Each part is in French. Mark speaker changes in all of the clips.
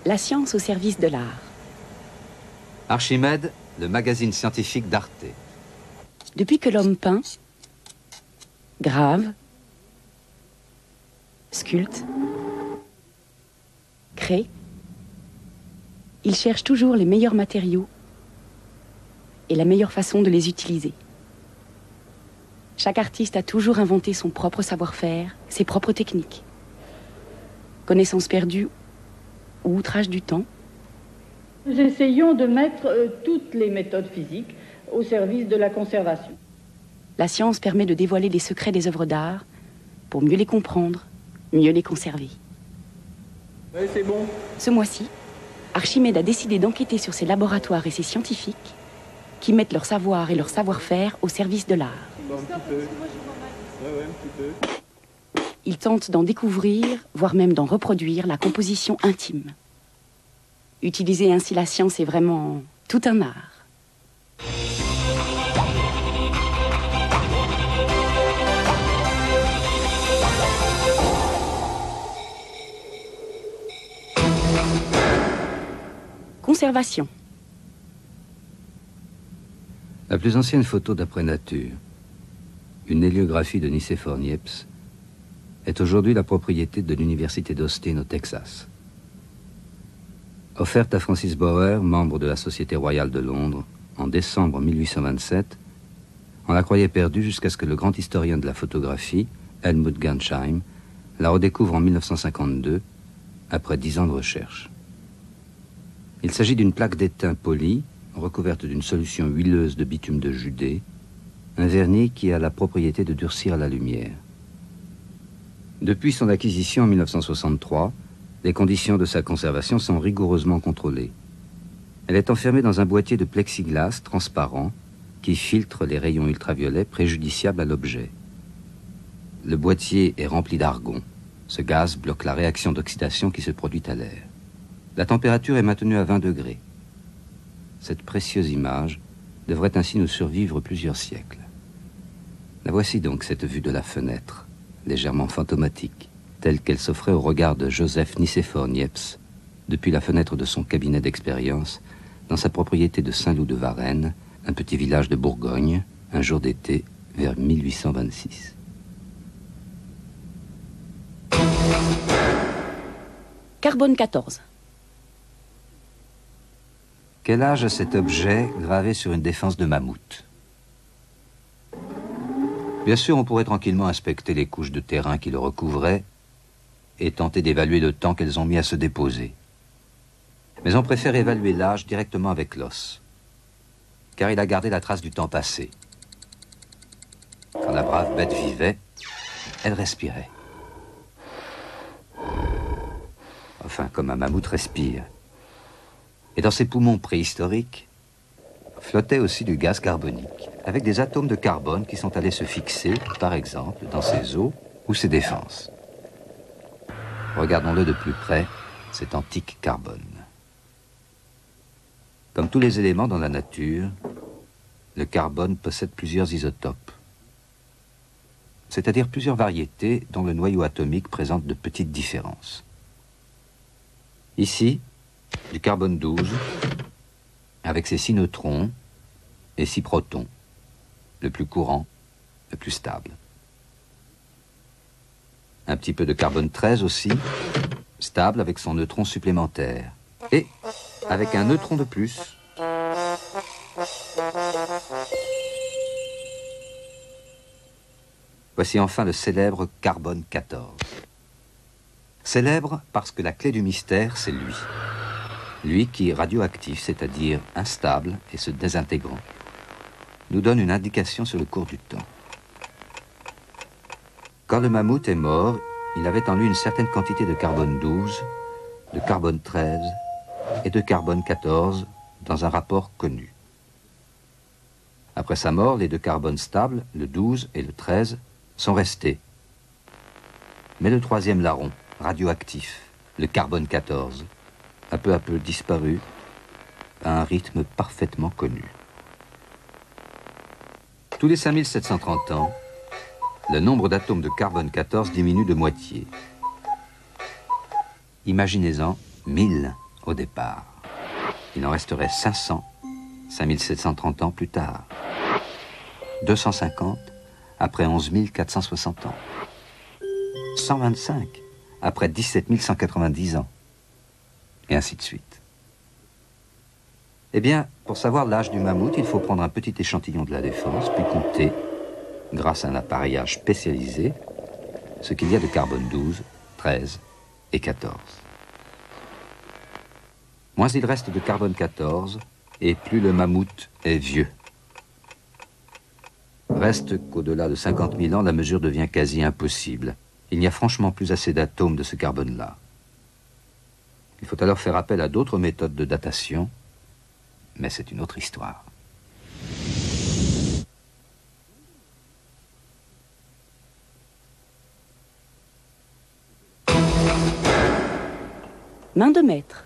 Speaker 1: La science au service de l'art.
Speaker 2: Archimède, le magazine scientifique d'Arte.
Speaker 1: Depuis que l'homme peint, grave, sculpte, crée, il cherche toujours les meilleurs matériaux et la meilleure façon de les utiliser. Chaque artiste a toujours inventé son propre savoir-faire, ses propres techniques. Connaissances perdues ou outrage du temps.
Speaker 3: Nous essayons de mettre toutes les méthodes physiques au service de la conservation.
Speaker 1: La science permet de dévoiler les secrets des œuvres d'art pour mieux les comprendre, mieux les conserver.
Speaker 4: Oui, c'est bon.
Speaker 1: Ce mois-ci, Archimède a décidé d'enquêter sur ces laboratoires et ces scientifiques qui mettent leur savoir et leur savoir-faire au service de l'art.
Speaker 4: Bon, un petit peu. Ouais, un petit peu.
Speaker 1: Il tente d'en découvrir, voire même d'en reproduire la composition intime. Utiliser ainsi la science est vraiment tout un art. Conservation.
Speaker 2: La plus ancienne photo d'après nature, une héliographie de Nicéphore Niepce, est aujourd'hui la propriété de l'université d'Austin au Texas. Offerte à Francis Bauer, membre de la Société royale de Londres, en décembre 1827, on la croyait perdue jusqu'à ce que le grand historien de la photographie, Helmut Gansheim, la redécouvre en 1952, après 10 ans de recherche. Il s'agit d'une plaque d'étain poli, recouverte d'une solution huileuse de bitume de Judée, un vernis qui a la propriété de durcir la lumière. Depuis son acquisition en 1963, les conditions de sa conservation sont rigoureusement contrôlées. Elle est enfermée dans un boîtier de plexiglas transparent qui filtre les rayons ultraviolets préjudiciables à l'objet. Le boîtier est rempli d'argon. Ce gaz bloque la réaction d'oxydation qui se produit à l'air. La température est maintenue à 20 degrés. Cette précieuse image devrait ainsi nous survivre plusieurs siècles. La voici donc, cette vue de la fenêtre, légèrement fantomatique, telle qu'elle s'offrait au regard de Joseph Nicéphore Niepce, depuis la fenêtre de son cabinet d'expérience, dans sa propriété de Saint-Loup de Varennes, un petit village de Bourgogne, un jour d'été, vers 1826.
Speaker 1: Carbone 14.
Speaker 2: Quel âge a cet objet gravé sur une défense de mammouth? Bien sûr, on pourrait tranquillement inspecter les couches de terrain qui le recouvraient et tenter d'évaluer le temps qu'elles ont mis à se déposer. Mais on préfère évaluer l'âge directement avec l'os, car il a gardé la trace du temps passé. Quand la brave bête vivait, elle respirait. Enfin, comme un mammouth respire. Et dans ses poumons préhistoriques, flottait aussi du gaz carbonique, avec des atomes de carbone qui sont allés se fixer, par exemple, dans ses os ou ses défenses. Regardons-le de plus près, cet antique carbone. Comme tous les éléments dans la nature, le carbone possède plusieurs isotopes, c'est-à-dire plusieurs variétés dont le noyau atomique présente de petites différences. Ici, du carbone 12, avec ses 6 neutrons et 6 protons, le plus courant, le plus stable. Un petit peu de carbone 13 aussi, stable avec son neutron supplémentaire. Et avec un neutron de plus. Voici enfin le célèbre carbone 14. Célèbre parce que la clé du mystère, c'est lui. Lui qui est radioactif, c'est-à-dire instable et se désintégrant, nous donne une indication sur le cours du temps. Quand le mammouth est mort, il avait en lui une certaine quantité de carbone 12, de carbone 13 et de carbone 14 dans un rapport connu. Après sa mort, les deux carbones stables, le 12 et le 13, sont restés. Mais le troisième larron, radioactif, le carbone 14, a peu à peu disparu à un rythme parfaitement connu. Tous les 5730 ans, le nombre d'atomes de carbone 14 diminue de moitié. Imaginez-en 1000 au départ. Il en resterait 500, 5730 ans plus tard. 250 après 11 460 ans. 125 après 17 190 ans. Et ainsi de suite. Eh bien, pour savoir l'âge du mammouth, il faut prendre un petit échantillon de la Défense, puis compter, grâce à un appareillage spécialisé, ce qu'il y a de carbone 12, 13 et 14. Moins il reste de carbone 14, et plus le mammouth est vieux. Reste qu'au-delà de 50 000 ans, la mesure devient quasi impossible. Il n'y a franchement plus assez d'atomes de ce carbone-là. Il faut alors faire appel à d'autres méthodes de datation, mais c'est une autre histoire.
Speaker 1: Main de maître.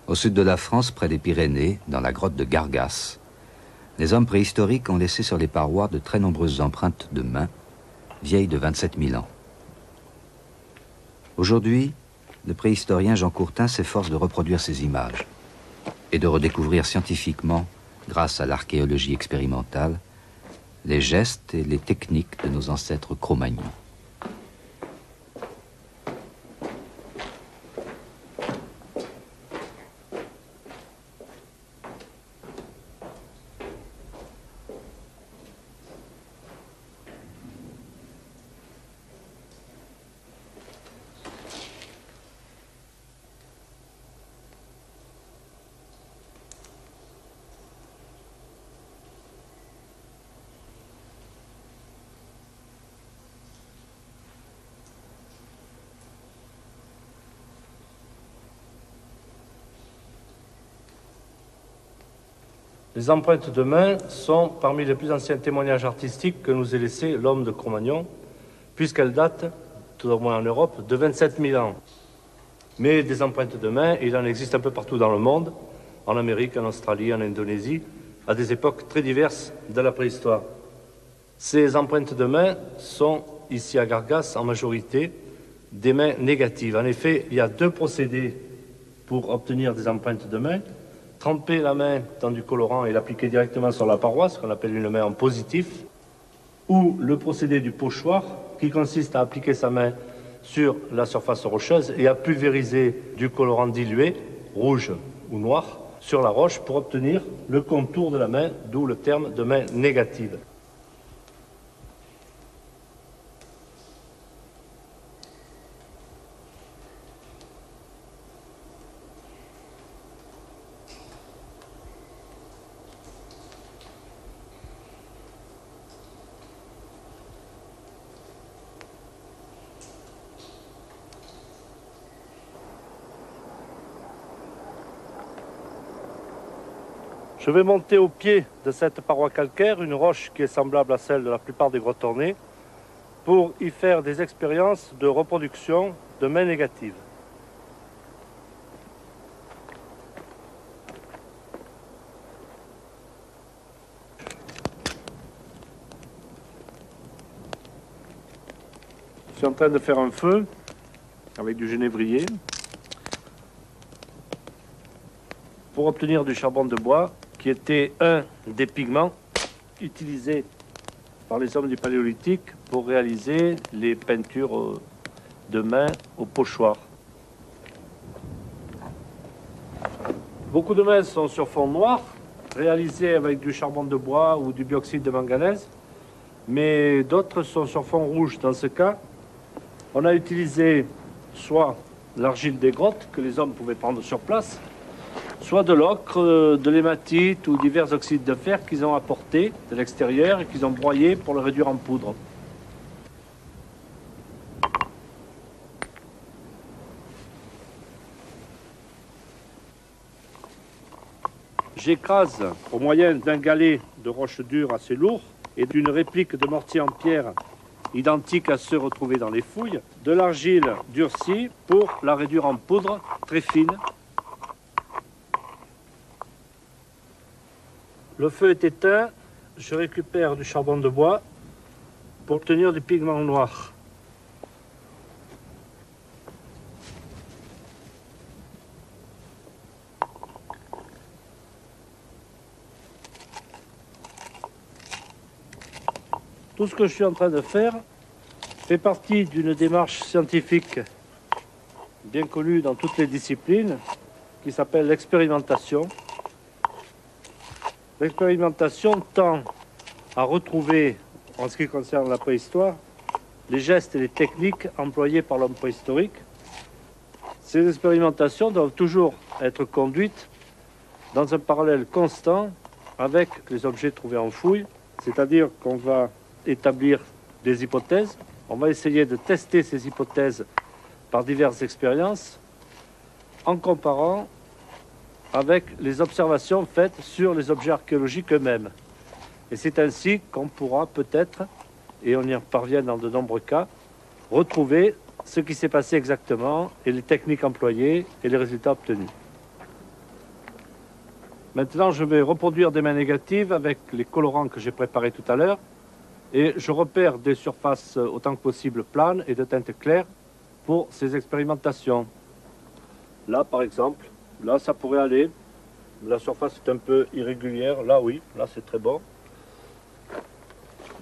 Speaker 2: Au sud de la France, près des Pyrénées, dans la grotte de Gargasse, les hommes préhistoriques ont laissé sur les parois de très nombreuses empreintes de mains, vieilles de 27 000 ans. Aujourd'hui, le préhistorien Jean Courtin s'efforce de reproduire ces images et de redécouvrir scientifiquement, grâce à l'archéologie expérimentale, les gestes et les techniques de nos ancêtres Cro-Magnons.
Speaker 5: Les empreintes de main sont parmi les plus anciens témoignages artistiques que nous ait laissé l'homme de Cro-Magnon, puisqu'elles datent, tout au moins en Europe, de 27 000 ans. Mais des empreintes de main, il en existe un peu partout dans le monde, en Amérique, en Australie, en Indonésie, à des époques très diverses de la préhistoire. Ces empreintes de main sont, ici à Gargasse, en majorité, des mains négatives. En effet, il y a deux procédés pour obtenir des empreintes de main. Tremper la main dans du colorant et l'appliquer directement sur la paroi, ce qu'on appelle une main en positif, ou le procédé du pochoir, qui consiste à appliquer sa main sur la surface rocheuse et à pulvériser du colorant dilué, rouge ou noir, sur la roche pour obtenir le contour de la main, d'où le terme de main négative. Je vais monter au pied de cette paroi calcaire, une roche qui est semblable à celle de la plupart des grottes ornées, pour y faire des expériences de reproduction de mains négatives. Je suis en train de faire un feu avec du genévrier pour obtenir du charbon de bois, qui était un des pigments utilisés par les hommes du Paléolithique pour réaliser les peintures de main au pochoir. Beaucoup de mains sont sur fond noir, réalisées avec du charbon de bois ou du bioxyde de manganèse, mais d'autres sont sur fond rouge. Dans ce cas, on a utilisé soit l'argile des grottes que les hommes pouvaient prendre sur place, soit de l'ocre, de l'hématite ou divers oxydes de fer qu'ils ont apportés de l'extérieur et qu'ils ont broyé pour le réduire en poudre. j'écrase au moyen d'un galet de roche dure assez lourd et d'une réplique de mortier en pierre identique à ceux retrouvés dans les fouilles, de l'argile durcie pour la réduire en poudre très fine. Le feu est éteint, je récupère du charbon de bois pour obtenir du pigment noir. Tout ce que je suis en train de faire fait partie d'une démarche scientifique bien connue dans toutes les disciplines qui s'appelle l'expérimentation. L'expérimentation tend à retrouver, en ce qui concerne la préhistoire, les gestes et les techniques employés par l'homme préhistorique. Ces expérimentations doivent toujours être conduites dans un parallèle constant avec les objets trouvés en fouille, c'est-à-dire qu'on va établir des hypothèses, on va essayer de tester ces hypothèses par diverses expériences en comparant avec les observations faites sur les objets archéologiques eux-mêmes. Et c'est ainsi qu'on pourra peut-être, et on y parvient dans de nombreux cas, retrouver ce qui s'est passé exactement et les techniques employées et les résultats obtenus. Maintenant, je vais reproduire des mains négatives avec les colorants que j'ai préparés tout à l'heure et je repère des surfaces autant que possible planes et de teinte claire pour ces expérimentations. Là, par exemple, là, ça pourrait aller. La surface est un peu irrégulière. Là, oui, là, c'est très bon.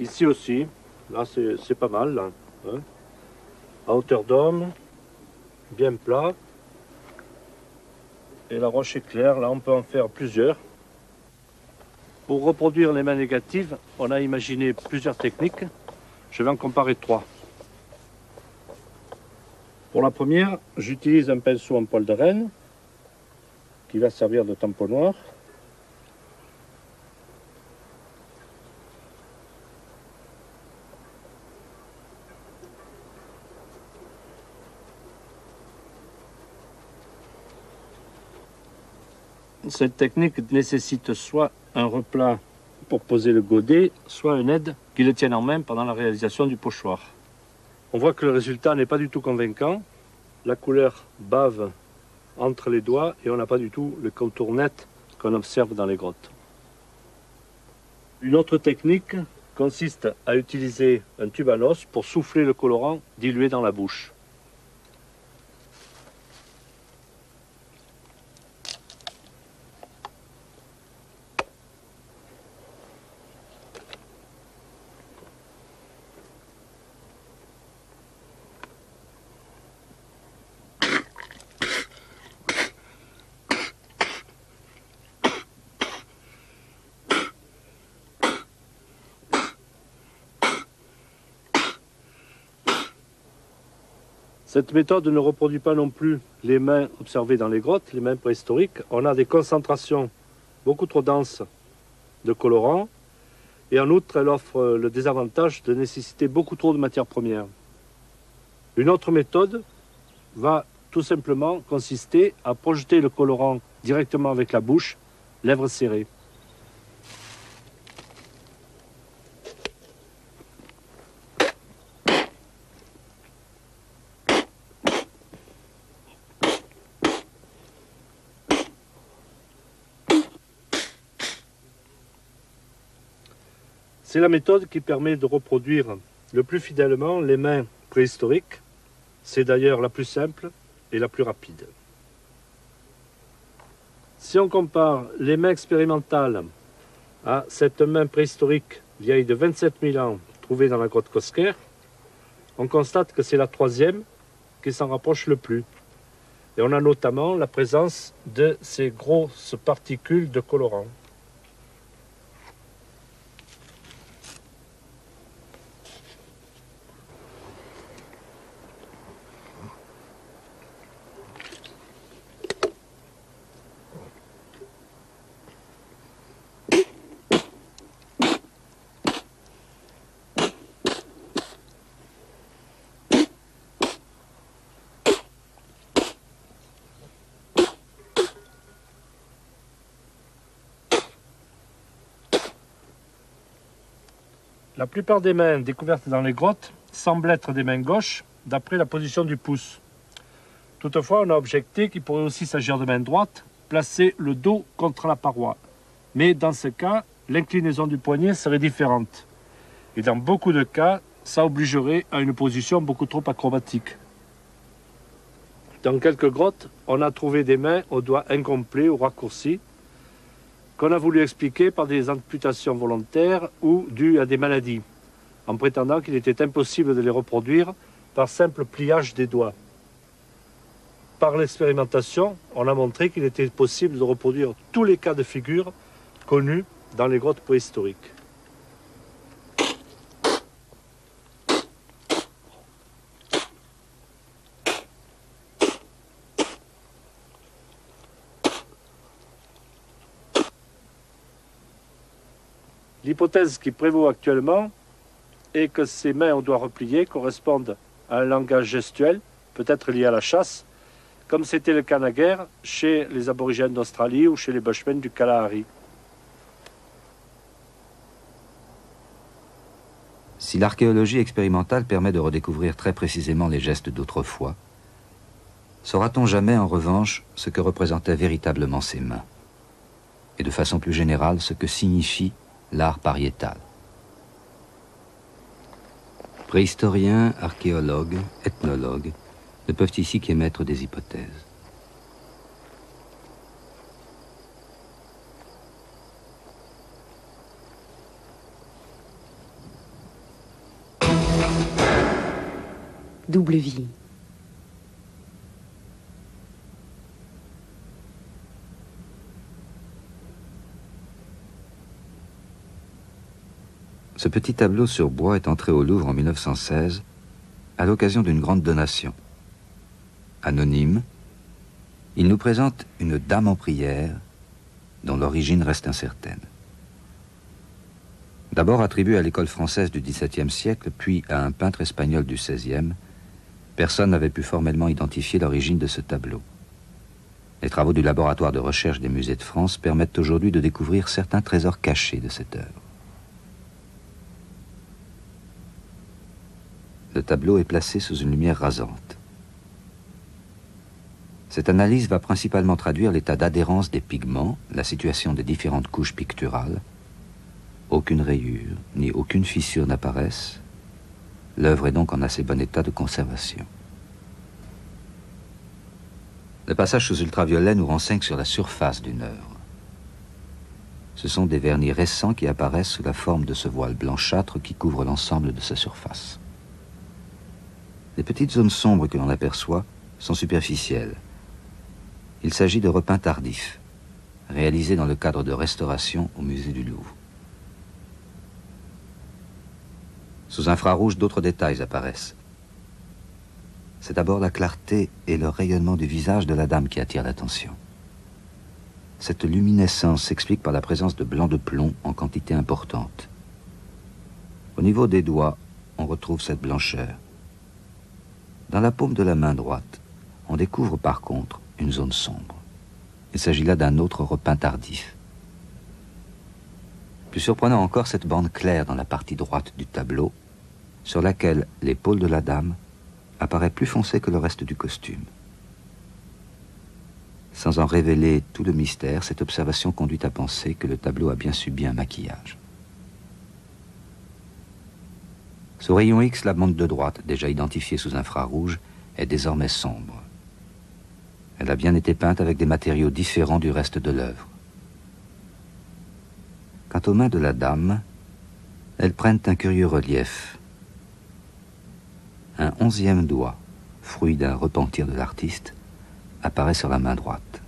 Speaker 5: Ici aussi, là, c'est pas mal. Là, hein. À hauteur d'homme, bien plat. Et la roche est claire. Là, on peut en faire plusieurs. Pour reproduire les mains négatives, on a imaginé plusieurs techniques. Je vais en comparer 3. Pour la première, j'utilise un pinceau en poil de renne qui va servir de tamponnoir. Cette technique nécessite soit un replat pour poser le godet, soit une aide qui le tienne en main pendant la réalisation du pochoir. On voit que le résultat n'est pas du tout convaincant. La couleur bave entre les doigts et on n'a pas du tout le contour net qu'on observe dans les grottes. Une autre technique consiste à utiliser un tube à noce pour souffler le colorant dilué dans la bouche. Cette méthode ne reproduit pas non plus les mains observées dans les grottes, les mains préhistoriques. On a des concentrations beaucoup trop denses de colorants et en outre, elle offre le désavantage de nécessiter beaucoup trop de matières premières. Une autre méthode va tout simplement consister à projeter le colorant directement avec la bouche, lèvres serrées. C'est la méthode qui permet de reproduire le plus fidèlement les mains préhistoriques. C'est d'ailleurs la plus simple et la plus rapide. Si on compare les mains expérimentales à cette main préhistorique vieille de 27 000 ans trouvée dans la grotte Cosquer, on constate que c'est la troisième qui s'en rapproche le plus. Et on a notamment la présence de ces grosses particules de colorant. La plupart des mains découvertes dans les grottes semblent être des mains gauches d'après la position du pouce. Toutefois, on a objecté qu'il pourrait aussi s'agir de main droite, placée le dos contre la paroi. Mais dans ce cas, l'inclinaison du poignet serait différente. Et dans beaucoup de cas, ça obligerait à une position beaucoup trop acrobatique. Dans quelques grottes, on a trouvé des mains aux doigts incomplets ou raccourcis, qu'on a voulu expliquer par des amputations volontaires ou dues à des maladies, en prétendant qu'il était impossible de les reproduire par simple pliage des doigts. Par l'expérimentation, on a montré qu'il était possible de reproduire tous les cas de figure connus dans les grottes préhistoriques. L'hypothèse qui prévaut actuellement est que ces mains aux doigts repliés correspondent à un langage gestuel, peut-être lié à la chasse, comme c'était le cas naguère chez les aborigènes d'Australie ou chez les Bushmen du Kalahari.
Speaker 2: Si l'archéologie expérimentale permet de redécouvrir très précisément les gestes d'autrefois, saura-t-on jamais en revanche ce que représentaient véritablement ces mains? Et de façon plus générale, ce que signifie l'art pariétal? Préhistoriens, archéologues, ethnologues ne peuvent ici qu'émettre des hypothèses.
Speaker 1: Double vie.
Speaker 2: Ce petit tableau sur bois est entré au Louvre en 1916 à l'occasion d'une grande donation. Anonyme, il nous présente une dame en prière dont l'origine reste incertaine. D'abord attribué à l'école française du XVIIe siècle, puis à un peintre espagnol du XVIe, personne n'avait pu formellement identifier l'origine de ce tableau. Les travaux du laboratoire de recherche des musées de France permettent aujourd'hui de découvrir certains trésors cachés de cette œuvre. Le tableau est placé sous une lumière rasante. Cette analyse va principalement traduire l'état d'adhérence des pigments, la situation des différentes couches picturales. Aucune rayure, ni aucune fissure n'apparaissent. L'œuvre est donc en assez bon état de conservation. Le passage sous ultraviolet nous renseigne sur la surface d'une œuvre. Ce sont des vernis récents qui apparaissent sous la forme de ce voile blanchâtre qui couvre l'ensemble de sa surface. Les petites zones sombres que l'on aperçoit sont superficielles. Il s'agit de repeints tardifs, réalisés dans le cadre de restauration au musée du Louvre. Sous infrarouge, d'autres détails apparaissent. C'est d'abord la clarté et le rayonnement du visage de la dame qui attirent l'attention. Cette luminescence s'explique par la présence de blanc de plomb en quantité importante. Au niveau des doigts, on retrouve cette blancheur. Dans la paume de la main droite, on découvre par contre une zone sombre. Il s'agit là d'un autre repeint tardif. Plus surprenant encore, cette bande claire dans la partie droite du tableau, sur laquelle l'épaule de la dame apparaît plus foncée que le reste du costume. Sans en révéler tout le mystère, cette observation conduit à penser que le tableau a bien subi un maquillage. Sous rayon X, la bande de droite, déjà identifiée sous infrarouge, est désormais sombre. Elle a bien été peinte avec des matériaux différents du reste de l'œuvre. Quant aux mains de la dame, elles prennent un curieux relief. Un 11e doigt, fruit d'un repentir de l'artiste, apparaît sur la main droite.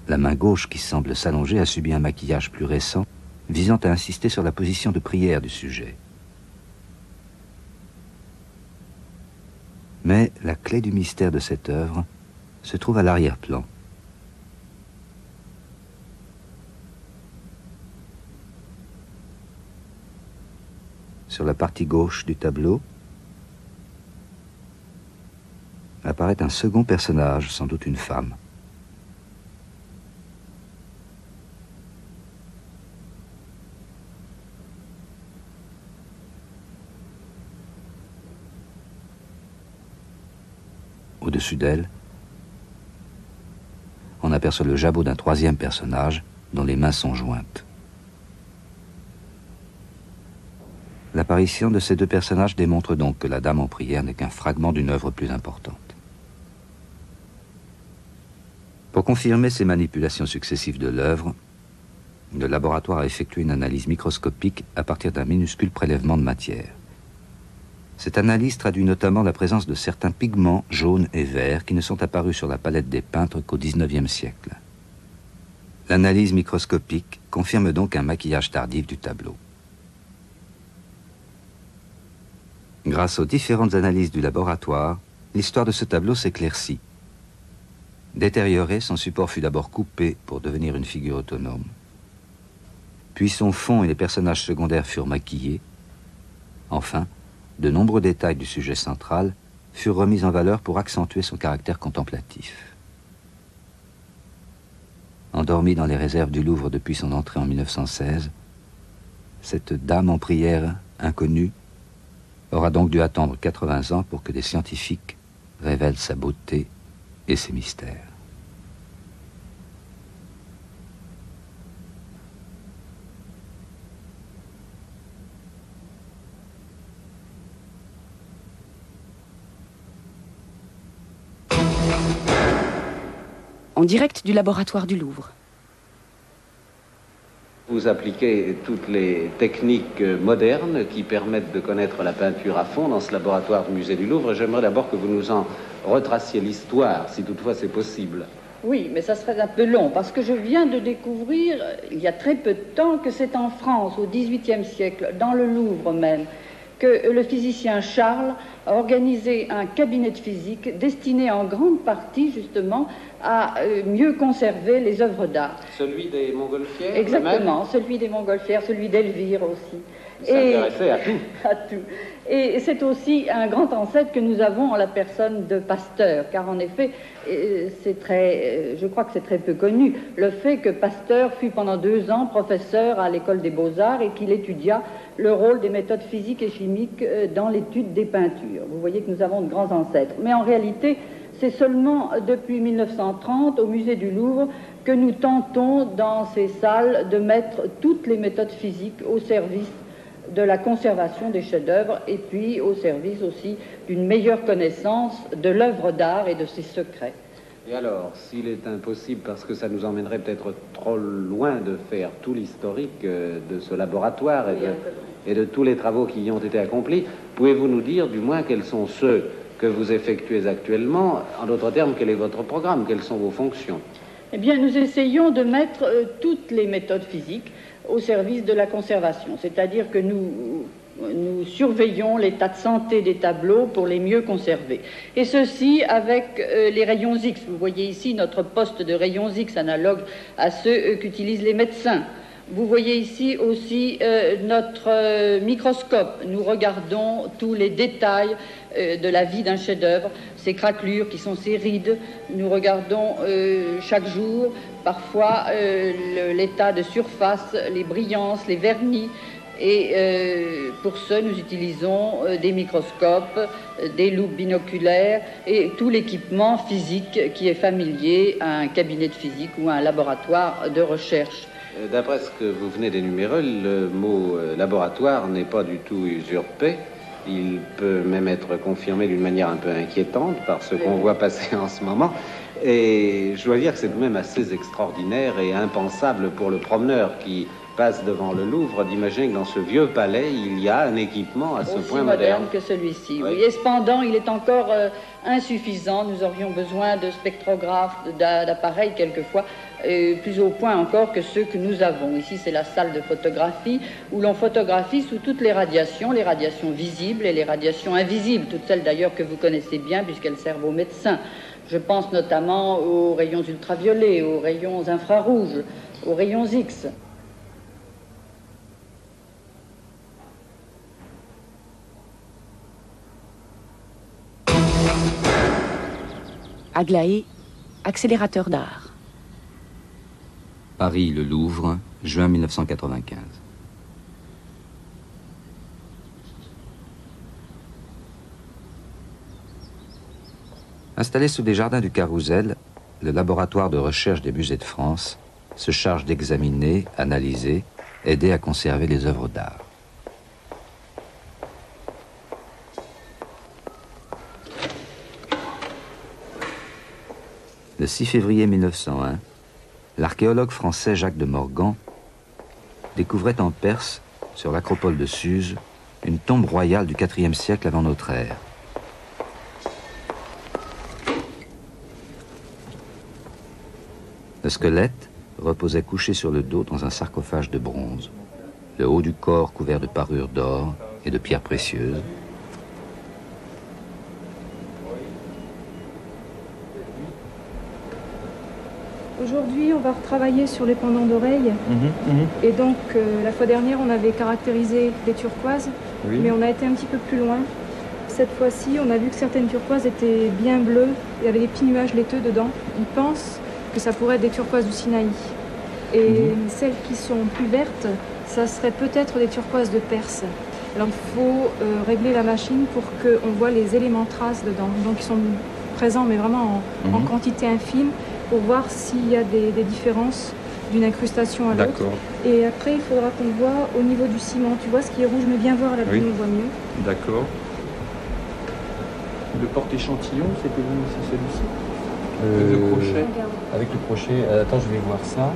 Speaker 2: La main gauche, qui semble s'allonger, a subi un maquillage plus récent, visant à insister sur la position de prière du sujet. Mais la clé du mystère de cette œuvre se trouve à l'arrière-plan. Sur la partie gauche du tableau, apparaît un second personnage, sans doute une femme. au-dessus d'elle, on aperçoit le jabot d'un troisième personnage dont les mains sont jointes. L'apparition de ces deux personnages démontre donc que la Dame en prière n'est qu'un fragment d'une œuvre plus importante. Pour confirmer ces manipulations successives de l'œuvre, le laboratoire a effectué une analyse microscopique à partir d'un minuscule prélèvement de matière. Cette analyse traduit notamment la présence de certains pigments jaunes et verts qui ne sont apparus sur la palette des peintres qu'au XIXe siècle. L'analyse microscopique confirme donc un maquillage tardif du tableau. Grâce aux différentes analyses du laboratoire, l'histoire de ce tableau s'éclaircit. Détérioré, son support fut d'abord coupé pour devenir une figure autonome. Puis son fond et les personnages secondaires furent maquillés. Enfin, de nombreux détails du sujet central furent remis en valeur pour accentuer son caractère contemplatif. Endormie dans les réserves du Louvre depuis son entrée en 1916, cette Dame en prière inconnue aura donc dû attendre 80 ans pour que des scientifiques révèlent sa beauté et ses mystères.
Speaker 1: En direct du laboratoire du Louvre.
Speaker 6: Vous appliquez toutes les techniques modernes qui permettent de connaître la peinture à fond dans ce laboratoire du musée du Louvre. J'aimerais d'abord que vous nous en retraciez l'histoire, si toutefois c'est possible.
Speaker 3: Oui, mais ça serait un peu long, parce que je viens de découvrir, il y a très peu de temps, que c'est en France, au XVIIIe siècle, dans le Louvre même, que le physicien Charles a organisé un cabinet de physique destiné en grande partie, justement, à mieux conserver les œuvres d'art.
Speaker 6: Celui des Montgolfières?
Speaker 3: Exactement, celui des Montgolfières, celui d'Elvire aussi.
Speaker 6: Il s'intéressait à tout.
Speaker 3: À tout. Et c'est aussi un grand ancêtre que nous avons en la personne de Pasteur, car en effet, je crois que c'est très peu connu, le fait que Pasteur fut pendant 2 ans professeur à l'école des Beaux-Arts et qu'il étudia le rôle des méthodes physiques et chimiques dans l'étude des peintures. Vous voyez que nous avons de grands ancêtres. Mais en réalité, c'est seulement depuis 1930, au musée du Louvre, que nous tentons dans ces salles de mettre toutes les méthodes physiques au service de la conservation des chefs-d'œuvre et puis au service aussi d'une meilleure connaissance de l'œuvre d'art et de ses secrets.
Speaker 6: Et alors, s'il est impossible, parce que ça nous emmènerait peut-être trop loin de faire tout l'historique de ce laboratoire et de tous les travaux qui y ont été accomplis, pouvez-vous nous dire du moins quels sont ceux que vous effectuez actuellement? En d'autres termes, quel est votre programme? Quelles sont vos fonctions?
Speaker 3: Eh bien, nous essayons de mettre toutes les méthodes physiques au service de la conservation, c'est-à-dire que nous surveillons l'état de santé des tableaux pour les mieux conserver. Et ceci avec les rayons X. Vous voyez ici notre poste de rayons X analogue à ceux qu'utilisent les médecins. Vous voyez ici aussi notre microscope. Nous regardons tous les détails de la vie d'un chef-d'œuvre, ces craquelures qui sont ces rides. Nous regardons chaque jour, parfois, l'état de surface, les brillances, les vernis. Et pour ce, nous utilisons des microscopes, des loupes binoculaires et tout l'équipement physique qui est familier à un cabinet de physique ou à un laboratoire de recherche.
Speaker 6: D'après ce que vous venez d'énumérer, le mot laboratoire n'est pas du tout usurpé. Il peut même être confirmé d'une manière un peu inquiétante par ce qu'on voit passer en ce moment. Et je dois dire que c'est tout de même assez extraordinaire et impensable pour le promeneur qui passe devant le Louvre d'imaginer que dans ce vieux palais, il y a un équipement à ce point moderne
Speaker 3: que celui-ci. Oui. Et cependant, il est encore insuffisant. Nous aurions besoin de spectrographes, d'appareils quelquefois, plus au point encore que ceux que nous avons. Ici, c'est la salle de photographie où l'on photographie sous toutes les radiations visibles et les radiations invisibles, toutes celles d'ailleurs que vous connaissez bien puisqu'elles servent aux médecins. Je pense notamment aux rayons ultraviolets, aux rayons infrarouges, aux rayons X.
Speaker 1: Aglaé, accélérateur d'art.
Speaker 2: Paris, le Louvre, juin 1995. Installé sous les jardins du Carrousel, le laboratoire de recherche des musées de France se charge d'examiner, analyser, aider à conserver les œuvres d'art. Le 6 février 1901, l'archéologue français Jacques de Morgan découvrait en Perse, sur l'acropole de Suse, une tombe royale du IVe siècle avant notre ère. Le squelette reposait couché sur le dos dans un sarcophage de bronze, le haut du corps couvert de parures d'or et de pierres précieuses.
Speaker 7: Aujourd'hui, on va retravailler sur les pendants d'oreilles. Et donc, la fois dernière, on avait caractérisé les turquoises, mais on a été un petit peu plus loin. Cette fois-ci, on a vu que certaines turquoises étaient bien bleues, il y avait des petits nuages laiteux dedans. Ils pensent que ça pourrait être des turquoises du Sinaï. Et celles qui sont plus vertes, ça serait peut-être des turquoises de Perse. Alors, il faut régler la machine pour qu'on voit les éléments traces dedans. Donc, ils sont présents, mais vraiment en quantité infime, pour voir s'il y a des différences d'une incrustation à l'autre. Et après, il faudra qu'on voit au niveau du ciment. Tu vois, ce qui est rouge, mais viens voir à la bille, on voit mieux.
Speaker 4: D'accord. Le porte-échantillon, c'était celui-ci avec le crochet.
Speaker 8: Avec le crochet. Attends, je vais voir ça.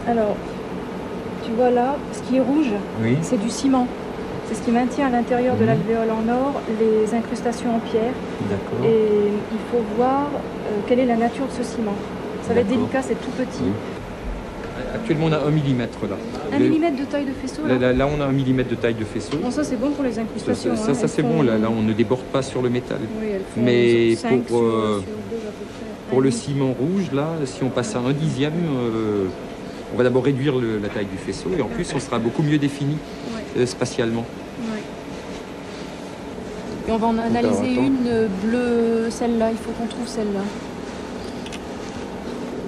Speaker 7: Alors, tu vois là, ce qui est rouge, c'est du ciment. C'est ce qui maintient à l'intérieur de l'alvéole en or les incrustations en pierre.
Speaker 8: D'accord.
Speaker 7: Et il faut voir quelle est la nature de ce ciment. Ça va être délicat, c'est tout petit.
Speaker 8: Actuellement, on a 1 mm là.
Speaker 7: 1 mm de taille de faisceau là.
Speaker 8: Là, on a 1 mm de taille de faisceau.
Speaker 7: Bon, ça c'est bon pour les incrustations.
Speaker 8: Ça c'est bon, là, on ne déborde pas sur le métal.
Speaker 7: Oui, elles font
Speaker 8: mais
Speaker 7: 5
Speaker 8: pour,
Speaker 7: sur 2 à peu près.
Speaker 8: pour le ciment rouge, là, si on passe à 1/10, on va d'abord réduire la taille du faisceau et en plus on sera beaucoup mieux défini spatialement.
Speaker 7: Et on va en analyser une bleue, celle-là, il faut qu'on trouve celle-là.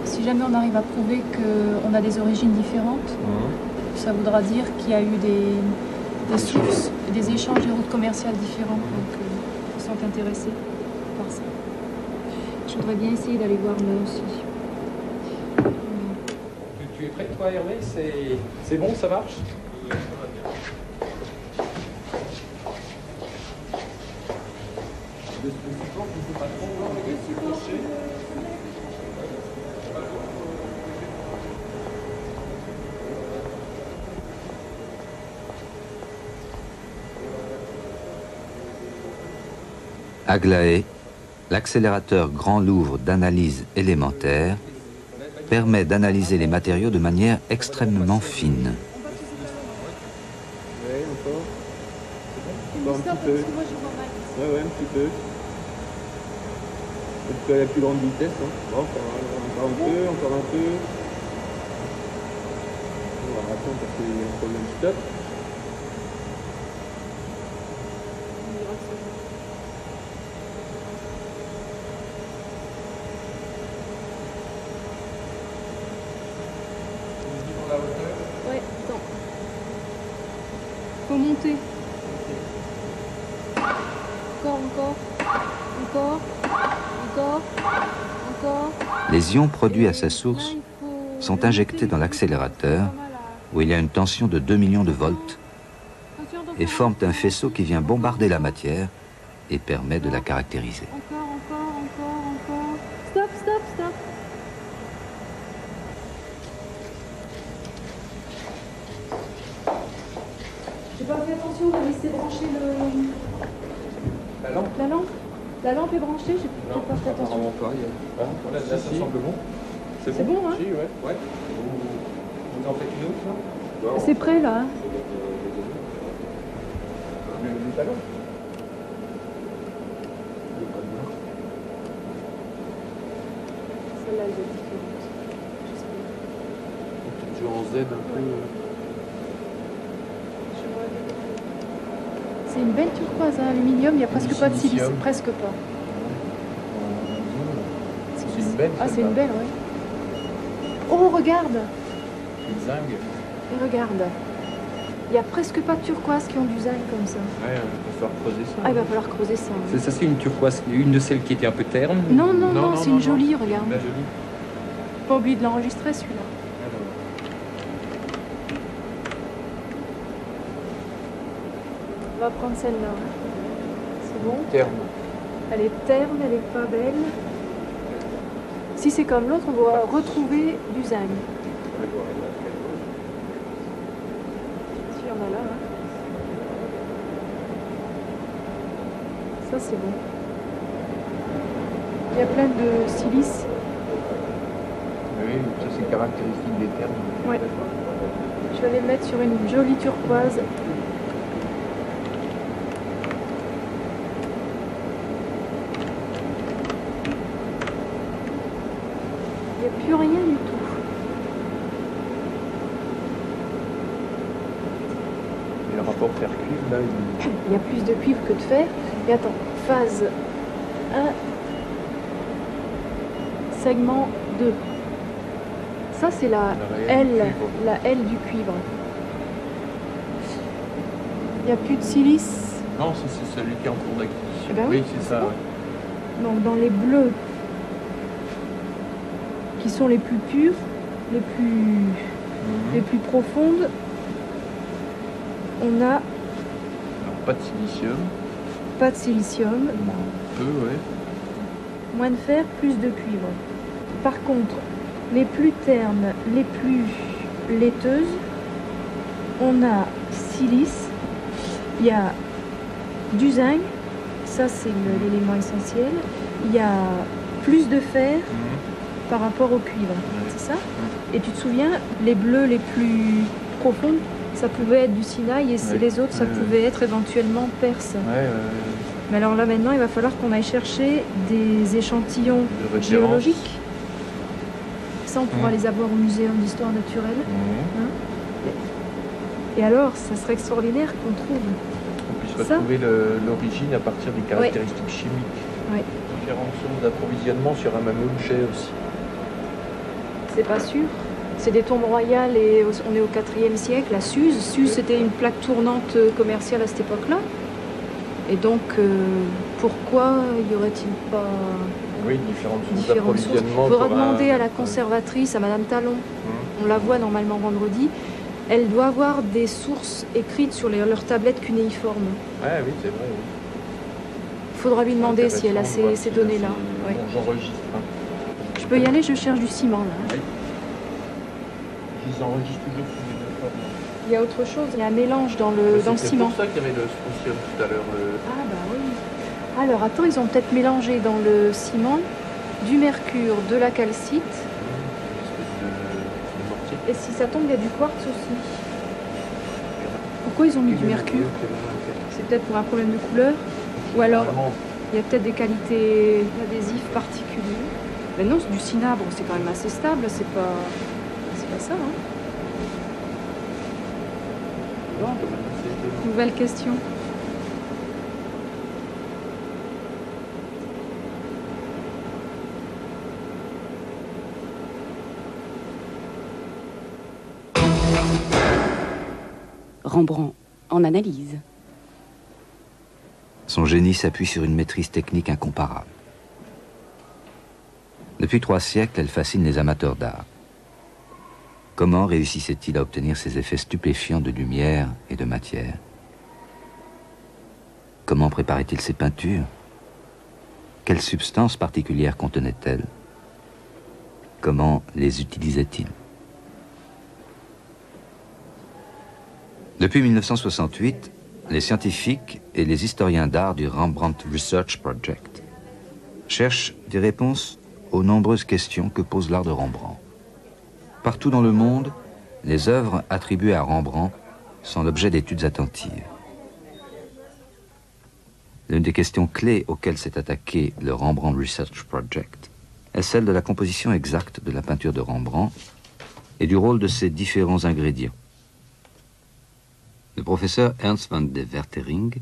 Speaker 7: Si jamais on arrive à prouver qu'on a des origines différentes, ça voudra dire qu'il y a eu des sources, des échanges, des routes commerciales différentes. Donc, ils sont intéressés par ça. Je voudrais bien essayer d'aller voir là aussi.
Speaker 8: Tu es prêt, toi, Hervé? C'est bon, ça marche?
Speaker 2: Aglaé, l'accélérateur Grand Louvre d'analyse élémentaire, permet d'analyser les matériaux de manière extrêmement fine.
Speaker 4: Ouais, encore un petit peu. Ouais, un petit peu. Peut-être à la plus grande vitesse. Bon, encore un peu, encore un peu. On va attendre parce qu'il y a un problème stop.
Speaker 7: Ouais, attends. Faut monter. Encore.
Speaker 2: Les ions produits à sa source sont injectés dans l'accélérateur, où il y a une tension de 2 millions de volts, et forment un faisceau qui vient bombarder la matière et permet de la caractériser.
Speaker 7: Encore. Stop. J'ai pas fait attention, on a laissé brancher
Speaker 8: La lampe?
Speaker 7: La lampe est branchée, j'ai pas fait attention.
Speaker 8: Apparemment pas. Là, ça semble bon.
Speaker 7: C'est bon, hein?
Speaker 8: Si, ouais. Vous en faites une autre, là?
Speaker 7: C'est prêt, là. Hein?
Speaker 8: Le ballon?
Speaker 7: Celle-là, elle est différente.
Speaker 4: Peut-être genre en Z un peu.
Speaker 7: C'est une belle turquoise, hein, aluminium, il n'y a presque pas de silice, presque pas.
Speaker 4: C'est une belle.
Speaker 7: Ah, c'est une belle, oui. Oh, regarde!
Speaker 4: Une zingue.
Speaker 7: Et regarde. Il n'y a presque pas de turquoise qui ont du zinc comme ça.
Speaker 8: Ouais, il va falloir creuser ça.
Speaker 7: Ah, il va falloir creuser ça. Oui.
Speaker 8: Ça, c'est une turquoise, une de celles qui était un peu terne.
Speaker 7: Non, c'est une jolie, regarde.
Speaker 8: La jolie.
Speaker 7: Pas oublier de l'enregistrer celui-là. On va prendre celle-là. C'est bon?
Speaker 8: Terne.
Speaker 7: Elle est terne, elle est pas belle. Si c'est comme l'autre, on doit retrouver du zinc. Si, on a là. Hein. Ça, c'est bon. Il y a plein de silice.
Speaker 8: Oui, ça c'est caractéristique des ternes.
Speaker 7: Ouais. Je vais les mettre sur une jolie turquoise. Il n'y a plus rien du tout.
Speaker 8: Et le rapport fer-cuivre, là,
Speaker 7: Il y a plus de cuivre que de fer. Et attends, phase 1, segment 2. Ça, c'est la L du cuivre. Il n'y a plus de silice.
Speaker 8: Non, ça c'est celui qui est en cours d'acquisition.
Speaker 7: Eh ben oui,
Speaker 8: c'est ça. Ouais.
Speaker 7: Donc dans les bleus, qui sont les plus purs, les plus profondes, on a
Speaker 8: Alors, pas de silicium.
Speaker 7: pas de silicium,
Speaker 8: Un peu, ouais.
Speaker 7: moins de fer, plus de cuivre. Par contre, les plus ternes, les plus laiteuses, on a silice, il y a du zinc, ça c'est l'élément essentiel, il y a plus de fer par rapport au cuivre, c'est ça? Et tu te souviens, les bleus les plus profondes, ça pouvait être du Sinaï et les autres, ça pouvait être éventuellement perse. Mais alors là maintenant, il va falloir qu'on aille chercher des échantillons géologiques. Ça, on pourra les avoir au Muséum d'Histoire Naturelle. Hein? Et alors, ça serait extraordinaire qu'on trouve
Speaker 8: On puisse retrouver l'origine à partir des caractéristiques chimiques.
Speaker 7: Ouais.
Speaker 8: Différentes sources d'approvisionnement sur un même objet aussi.
Speaker 7: C'est pas sûr. C'est des tombes royales et on est au IVe siècle, la Suse. Suse, c'était une plaque tournante commerciale à cette époque-là. Et donc, pourquoi y aurait-il pas
Speaker 8: différentes sources
Speaker 7: sources?
Speaker 8: d'approvisionnement?
Speaker 7: Il faudra demander à la conservatrice, à Madame Talon. On la voit normalement vendredi. Elle doit avoir des sources écrites sur leurs tablettes cunéiformes.
Speaker 8: Ah oui, c'est vrai.
Speaker 7: Il faudra lui demander si elle a ces données-là.
Speaker 8: Ouais. J'enregistre.
Speaker 7: Je peux y aller, je cherche du ciment là.
Speaker 8: Oui. Ils enregistrent toujours sous les deux formes.
Speaker 7: Il y a autre chose, il y a un mélange dans le ciment.
Speaker 8: C'est pour ça qu'il y avait le strontium tout à l'heure.
Speaker 7: Ah bah oui. Alors attends, ils ont peut-être mélangé dans le ciment du mercure, de la calcite. Et si ça tombe, il y a du quartz aussi. Pourquoi ils ont mis du mercure? C'est peut-être pour un problème de couleur? Ou alors, il y a peut-être des qualités adhésives particulières. Mais non, c'est du cinabre, c'est quand même assez stable, c'est pas ça. Hein. Bon. Nouvelle question.
Speaker 1: Rembrandt en analyse.
Speaker 2: Son génie s'appuie sur une maîtrise technique incomparable. Depuis 3 siècles, elle fascine les amateurs d'art. Comment réussissait-il à obtenir ces effets stupéfiants de lumière et de matière? Comment préparait-il ses peintures? Quelles substances particulières contenaient-elles? Comment les utilisait-il? Depuis 1968, les scientifiques et les historiens d'art du Rembrandt Research Project cherchent des réponses aux nombreuses questions que pose l'art de Rembrandt. Partout dans le monde, les œuvres attribuées à Rembrandt sont l'objet d'études attentives. L'une des questions clés auxquelles s'est attaqué le Rembrandt Research Project est celle de la composition exacte de la peinture de Rembrandt et du rôle de ses différents ingrédients. Le professeur Ernst van de Wertering,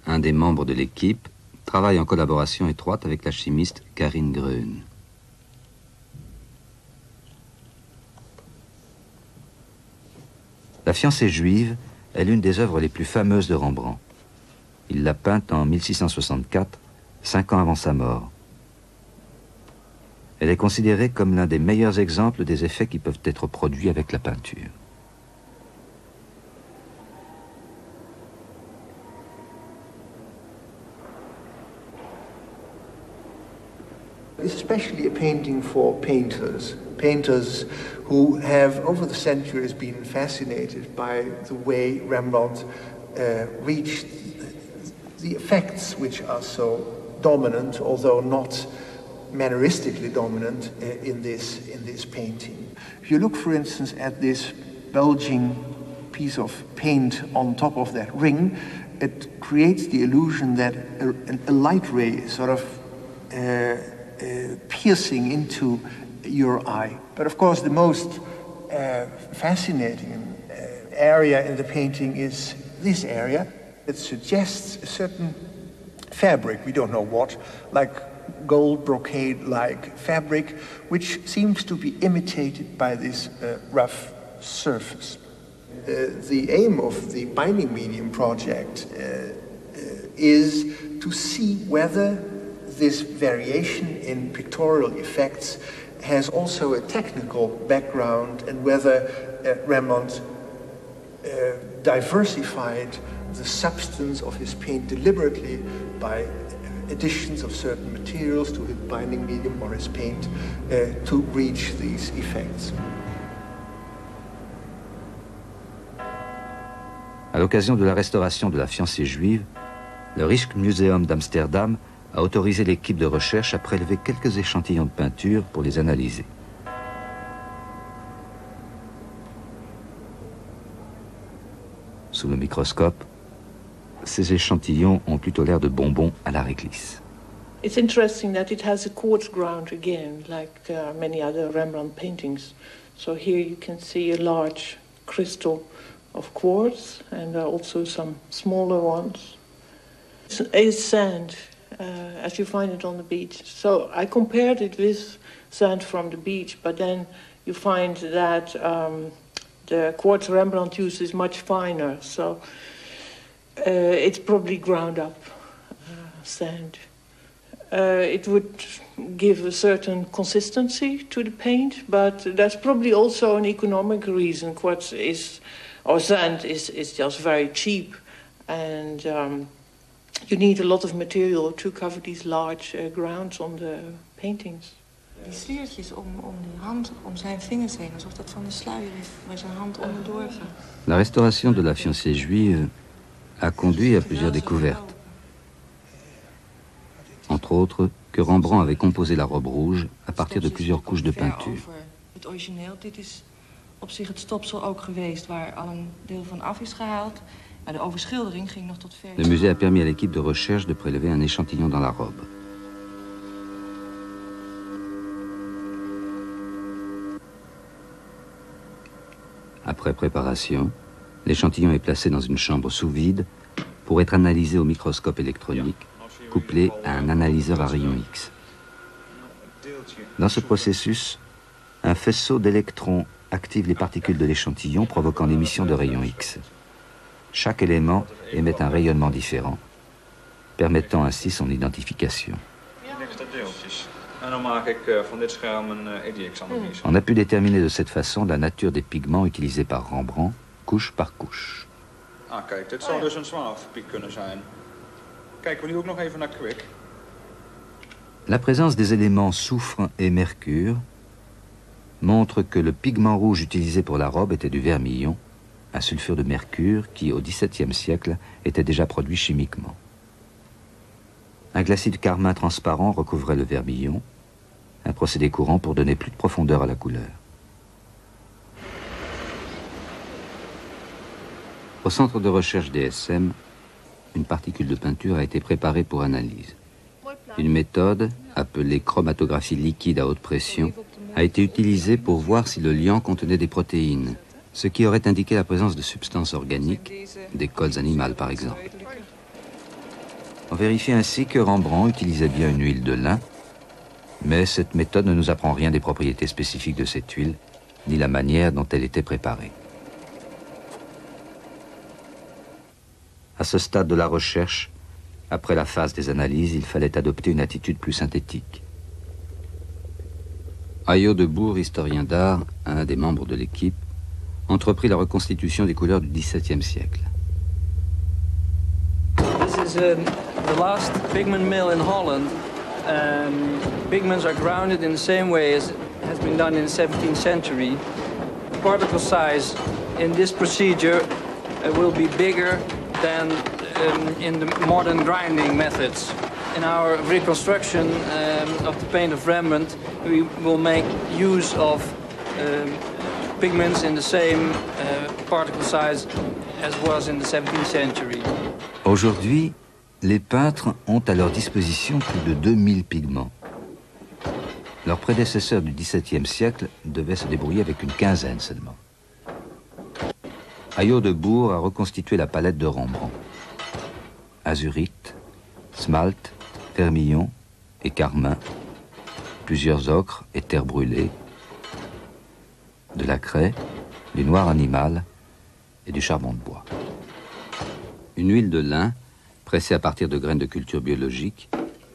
Speaker 2: un des membres de l'équipe, travaille en collaboration étroite avec la chimiste Karin Grön. La fiancée juive est l'une des œuvres les plus fameuses de Rembrandt. Il l'a peinte en 1664, 5 ans avant sa mort. Elle est considérée comme l'un des meilleurs exemples des effets qui peuvent être produits avec la peinture.
Speaker 9: Especially a painting for painters who have over the centuries been fascinated by the way Rembrandt reached the effects which are so dominant, although not manneristically dominant in this painting. If you look, for instance, at this bulging piece of paint on top of that ring, it creates the illusion that a light ray is sort of piercing into your eye. But of course the most fascinating area in the painting is this area. It suggests a certain fabric, we don't know what, like gold brocade-like fabric, which seems to be imitated by this rough surface. The aim of the Binding Medium project is to see whether this variation in pictorial effects has also a technical background and whether Rembrandt diversified the substance of his paint deliberately by additions of certain materials to his binding medium or his paint to reach these effects.
Speaker 2: À l'occasion de la restauration de la fiancée juive, le Rijksmuseum d'Amsterdam a autorisé l'équipe de recherche à prélever quelques échantillons de peinture pour les analyser. Sous le microscope, ces échantillons ont plutôt l'air de bonbons à la réglisse.
Speaker 10: It's interesting that it has a quartz ground again, like many other Rembrandt paintings. So here you can see a large crystal of quartz, and there are also some smaller ones. It's sand, as you find it on the beach. So I compared it with sand from the beach, but then you find that the quartz Rembrandt used is much finer, so it's probably ground up sand. It would give a certain consistency to the paint, but that's probably also an economic reason. Quartz is, or sand is just very cheap, and you need a lot of material to cover these large grounds on the paintings.
Speaker 11: Die sliertjes om de hand, om zijn vingers heen, alsof dat van de sluier is, waar zijn hand onderdoor gaat.
Speaker 2: La restauration de la fiancée juive a conduit à plusieurs découvertes. Entre autres, que Rembrandt avait composé la robe rouge à partir de plusieurs couches de peinture.
Speaker 11: Het origineel, dit is op zich het stopsel ook geweest waar al een deel van af is gehaald. Maar de overschildering ging nog tot ver.
Speaker 2: Le musée a permis à l'équipe de recherche de prélever un échantillon dans la robe. Après préparation, l'échantillon est placé dans une chambre sous vide pour être analysé au microscope électronique, couplé à un analyseur à rayons X. Dans ce processus, un faisceau d'électrons active les particules de l'échantillon, provoquant l'émission de rayons X. Chaque élément émet un rayonnement différent, permettant ainsi son identification. On a pu déterminer de cette façon la nature des pigments utilisés par Rembrandt, couche par couche.
Speaker 12: Ah, kijk, dit zou dus een 12-piek kunnen zijn. Kijken we nu ook nog even naar kwik.
Speaker 2: La présence des éléments soufre et mercure montre que le pigment rouge utilisé pour la robe était du vermillon, un sulfure de mercure qui, au XVIIe siècle, était déjà produit chimiquement. Un glacis de carmin transparent recouvrait le vermillon, un procédé courant pour donner plus de profondeur à la couleur. Au centre de recherche DSM, une particule de peinture a été préparée pour analyse. Une méthode, appelée chromatographie liquide à haute pression, a été utilisée pour voir si le liant contenait des protéines, ce qui aurait indiqué la présence de substances organiques, des colles animales par exemple. On vérifie ainsi que Rembrandt utilisait bien une huile de lin, mais cette méthode ne nous apprend rien des propriétés spécifiques de cette huile, ni la manière dont elle était préparée. À ce stade de la recherche, après la phase des analyses, il fallait adopter une attitude plus synthétique. Ayo de Bourg, historien d'art, un des membres de l'équipe, entreprit la reconstitution des couleurs du XVIIe siècle.
Speaker 13: This is the last pigment mill in Holland. Pigments are grounded in the same way as has been done in the 17th century. The particle size in this procedure will be bigger than in the modern grinding methods. In our reconstruction of the paint of Rembrandt, we will make use of pigments in the same particle size as was in the 17th century.
Speaker 2: Aujourd'hui, les peintres ont à leur disposition plus de 2000 pigments. Leurs prédécesseurs du XVIIe siècle devaient se débrouiller avec une quinzaine seulement. Ayo de Bourg a reconstitué la palette de Rembrandt. Azurite, smalt, vermillon et carmin, plusieurs ocres et terre brûlée, de la craie, du noir animal et du charbon de bois. Une huile de lin, pressée à partir de graines de culture biologique,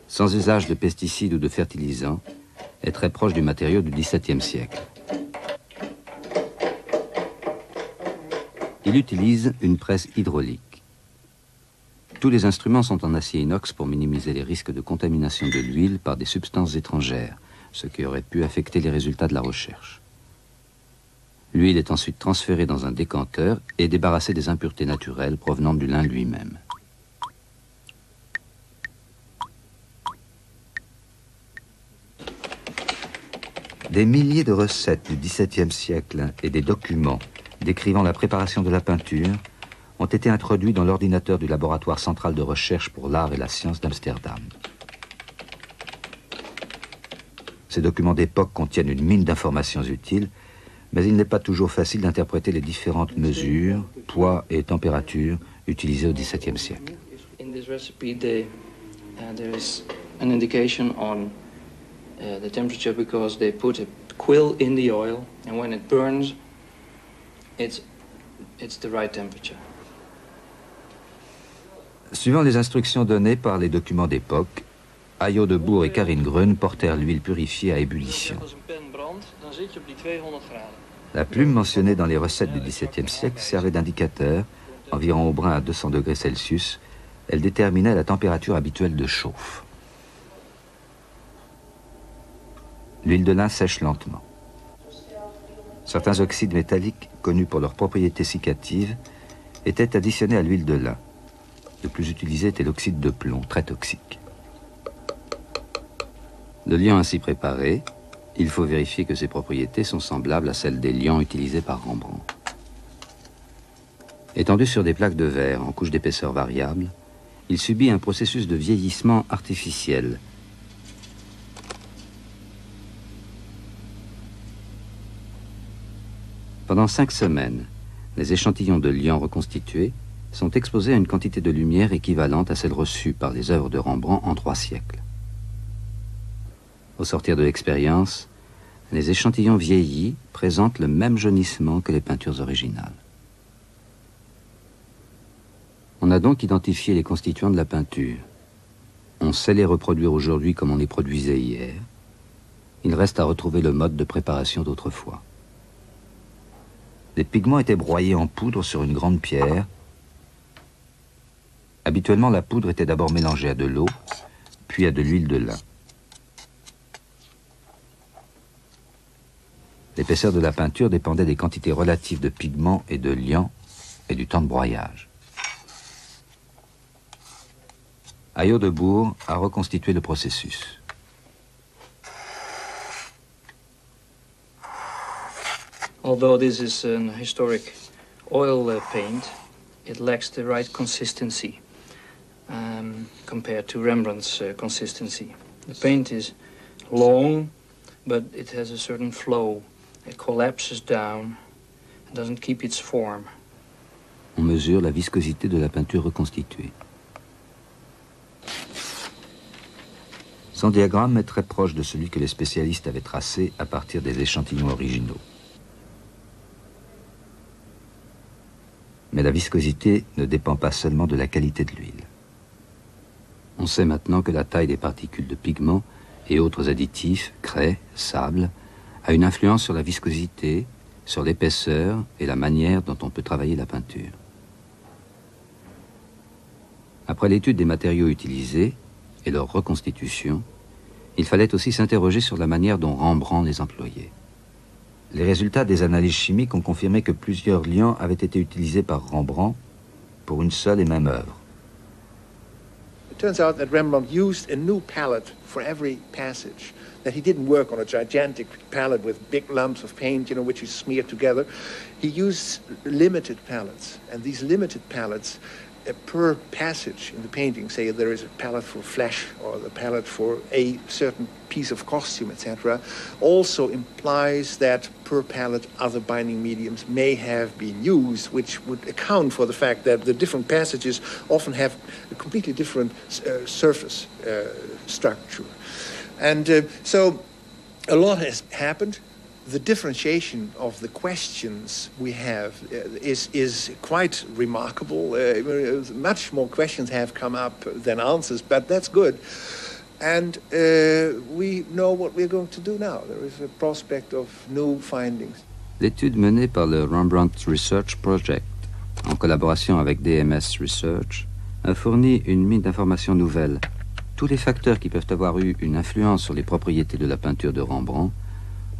Speaker 2: sans usage de pesticides ou de fertilisants, est très proche du matériau du XVIIe siècle. Il utilise une presse hydraulique. Tous les instruments sont en acier inox pour minimiser les risques de contamination de l'huile par des substances étrangères, ce qui aurait pu affecter les résultats de la recherche. L'huile est ensuite transférée dans un décanteur et débarrassée des impuretés naturelles provenant du lin lui-même. Des milliers de recettes du XVIIe siècle et des documents décrivant la préparation de la peinture ont été introduits dans l'ordinateur du laboratoire central de recherche pour l'art et la science d'Amsterdam. Ces documents d'époque contiennent une mine d'informations utiles, mais il n'est pas toujours facile d'interpréter les différentes mesures, poids et température utilisées au XVIIe siècle.
Speaker 13: In this recipe, there is an indication on the temperature because they put a quill in the oil, and when it burns, it's the right temperature.
Speaker 2: Suivant les instructions données par les documents d'époque, Ayo de Bourg et Karin Grün portèrent l'huile purifiée à ébullition. La plume mentionnée dans les recettes du XVIIe siècle servait d'indicateur, environ au brin à 200 degrés Celsius. Elle déterminait la température habituelle de chauffe. L'huile de lin sèche lentement. Certains oxydes métalliques, connus pour leurs propriétés cicatives, étaient additionnés à l'huile de lin. Le plus utilisé était l'oxyde de plomb, très toxique. Le liant ainsi préparé, il faut vérifier que ses propriétés sont semblables à celles des liants utilisés par Rembrandt. Étendu sur des plaques de verre en couches d'épaisseur variable, il subit un processus de vieillissement artificiel. Pendant 5 semaines, les échantillons de liant reconstitués sont exposés à une quantité de lumière équivalente à celle reçue par les œuvres de Rembrandt en 3 siècles. Au sortir de l'expérience, les échantillons vieillis présentent le même jaunissement que les peintures originales. On a donc identifié les constituants de la peinture. On sait les reproduire aujourd'hui comme on les produisait hier. Il reste à retrouver le mode de préparation d'autrefois. Les pigments étaient broyés en poudre sur une grande pierre. Habituellement, la poudre était d'abord mélangée à de l'eau, puis à de l'huile de lin. L'épaisseur de la peinture dépendait des quantités relatives de pigments et de liant et du temps de broyage. Ayo de Bourg a reconstitué le processus.
Speaker 13: Although this is an historic oil paint, it lacks the right consistency compared to Rembrandt's consistency. The paint is long, but it has a certain flow. It collapses down and doesn't keep its form.
Speaker 2: On mesure la viscosité de la peinture reconstituée. Son diagramme est très proche de celui que les spécialistes avaient tracé à partir des échantillons originaux. Mais la viscosité ne dépend pas seulement de la qualité de l'huile. On sait maintenant que la taille des particules de pigments et autres additifs, craie, sable, a une influence sur la viscosité, sur l'épaisseur et la manière dont on peut travailler la peinture. Après l'étude des matériaux utilisés et leur reconstitution, il fallait aussi s'interroger sur la manière dont Rembrandt les employait. Les résultats des analyses chimiques ont confirmé que plusieurs liants avaient été utilisés par Rembrandt pour une seule et même œuvre.
Speaker 9: It turns out that Rembrandt used a new palette for every passage, that he didn't work on a gigantic palette with big lumps of paint, which he smeared together. He used limited palettes, and these limited palettes per passage in the painting, say there is a palette for flesh or the palette for a certain piece of costume, etc., also implies that per palette other binding mediums may have been used, which would account for the fact that the different passages often have a completely different surface structure. And so a lot has happened. The differentiation of the questions we have is quite remarkable. Much more questions have come up than answers, but that's good. And we know what we're going to do now. There is a prospect of new findings.
Speaker 2: L'étude menée par le Rembrandt Research Project, en collaboration avec DMS Research, a fourni une mine d'informations nouvelles. Tous les facteurs qui peuvent avoir eu une influence sur les propriétés de la peinture de Rembrandt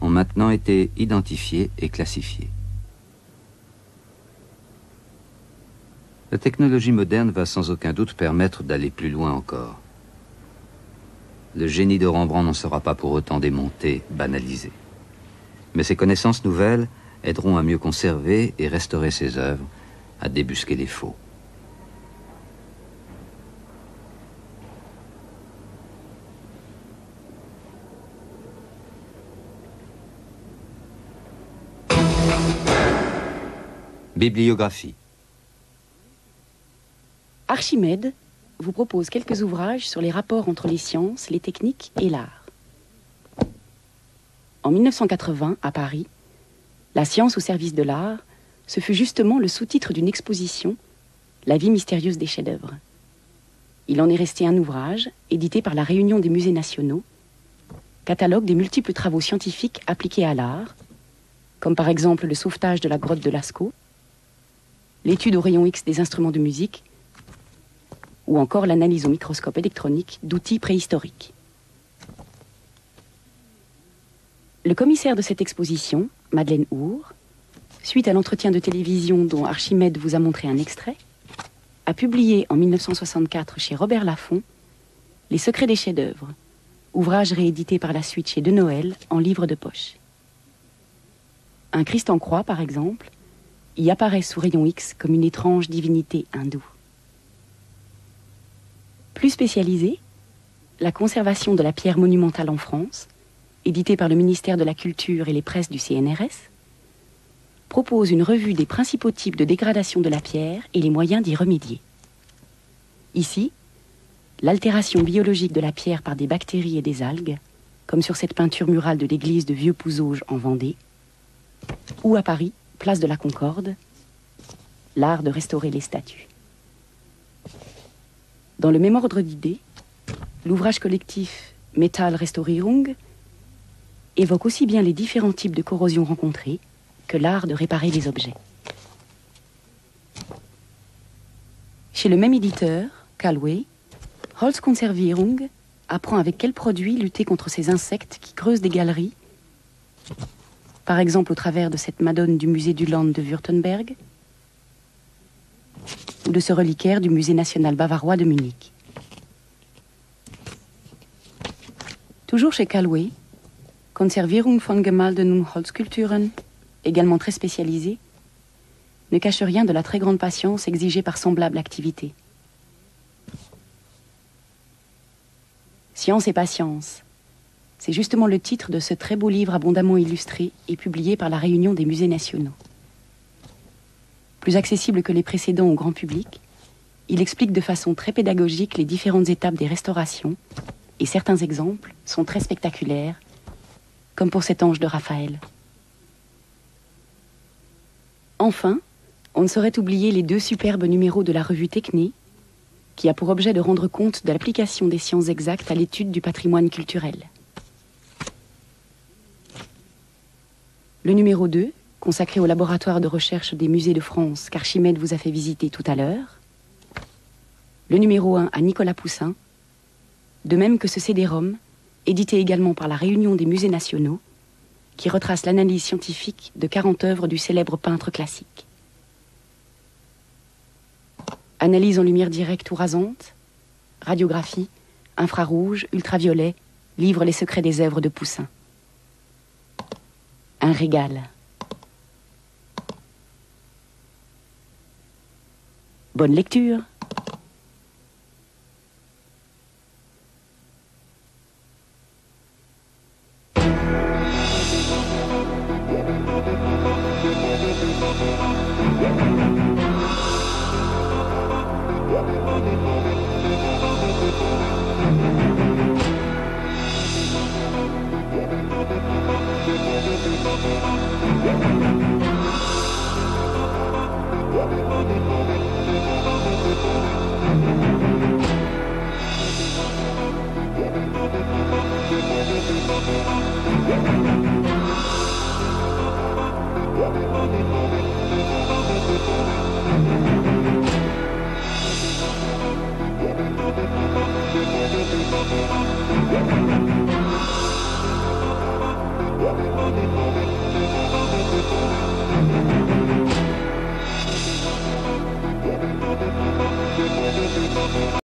Speaker 2: ont maintenant été identifiés et classifiés. La technologie moderne va sans aucun doute permettre d'aller plus loin encore. Le génie de Rembrandt n'en sera pas pour autant démonté, banalisé. Mais ces connaissances nouvelles aideront à mieux conserver et restaurer ses œuvres, à débusquer les faux. Bibliographie.
Speaker 1: Archimède vous propose quelques ouvrages sur les rapports entre les sciences, les techniques et l'art. En 1980, à Paris, La science au service de l'art, ce fut justement le sous-titre d'une exposition, La vie mystérieuse des chefs-d'œuvre. Il en est resté un ouvrage, édité par la Réunion des musées nationaux, catalogue des multiples travaux scientifiques appliqués à l'art, comme par exemple le sauvetage de la grotte de Lascaux, l'étude au rayon X des instruments de musique, ou encore l'analyse au microscope électronique d'outils préhistoriques. Le commissaire de cette exposition, Madeleine Hour, suite à l'entretien de télévision dont Archimède vous a montré un extrait, a publié en 1964 chez Robert Laffont Les secrets des chefs-d'œuvre, ouvrage réédité par la suite chez De Noël en livre de poche. Un Christ en croix, par exemple, y apparaît sous rayon X comme une étrange divinité hindoue. Plus spécialisée, la conservation de la pierre monumentale en France, éditée par le ministère de la Culture et les presses du CNRS, propose une revue des principaux types de dégradation de la pierre et les moyens d'y remédier. Ici, l'altération biologique de la pierre par des bactéries et des algues, comme sur cette peinture murale de l'église de Vieux-Pouzauges en Vendée, ou à Paris, place de la Concorde, l'art de restaurer les statues. Dans le même ordre d'idées, l'ouvrage collectif Metallrestaurierung évoque aussi bien les différents types de corrosion rencontrés que l'art de réparer les objets. Chez le même éditeur, Calway, Holzkonservierung apprend avec quels produits lutter contre ces insectes qui creusent des galeries, par exemple au travers de cette Madone du musée du Land de Württemberg ou de ce reliquaire du musée national bavarois de Munich. Toujours chez Calway, Konservierung von Gemälden und Holzskulpturen, également très spécialisé, ne cache rien de la très grande patience exigée par semblable activité. Science et patience, c'est justement le titre de ce très beau livre abondamment illustré et publié par la Réunion des musées nationaux. Plus accessible que les précédents au grand public, il explique de façon très pédagogique les différentes étapes des restaurations et certains exemples sont très spectaculaires, comme pour cet ange de Raphaël. Enfin, On ne saurait oublier les 2 superbes numéros de la revue Techné, qui a pour objet de rendre compte de l'application des sciences exactes à l'étude du patrimoine culturel. Le numéro 2, consacré au laboratoire de recherche des musées de France qu'Archimède vous a fait visiter tout à l'heure. Le numéro 1 à Nicolas Poussin, de même que ce CD-ROM, édité également par la Réunion des musées nationaux, qui retrace l'analyse scientifique de 40 œuvres du célèbre peintre classique. Analyse en lumière directe ou rasante, radiographie, infrarouge, ultraviolet, livrent les secrets des œuvres de Poussin. Un régal. Bonne lecture.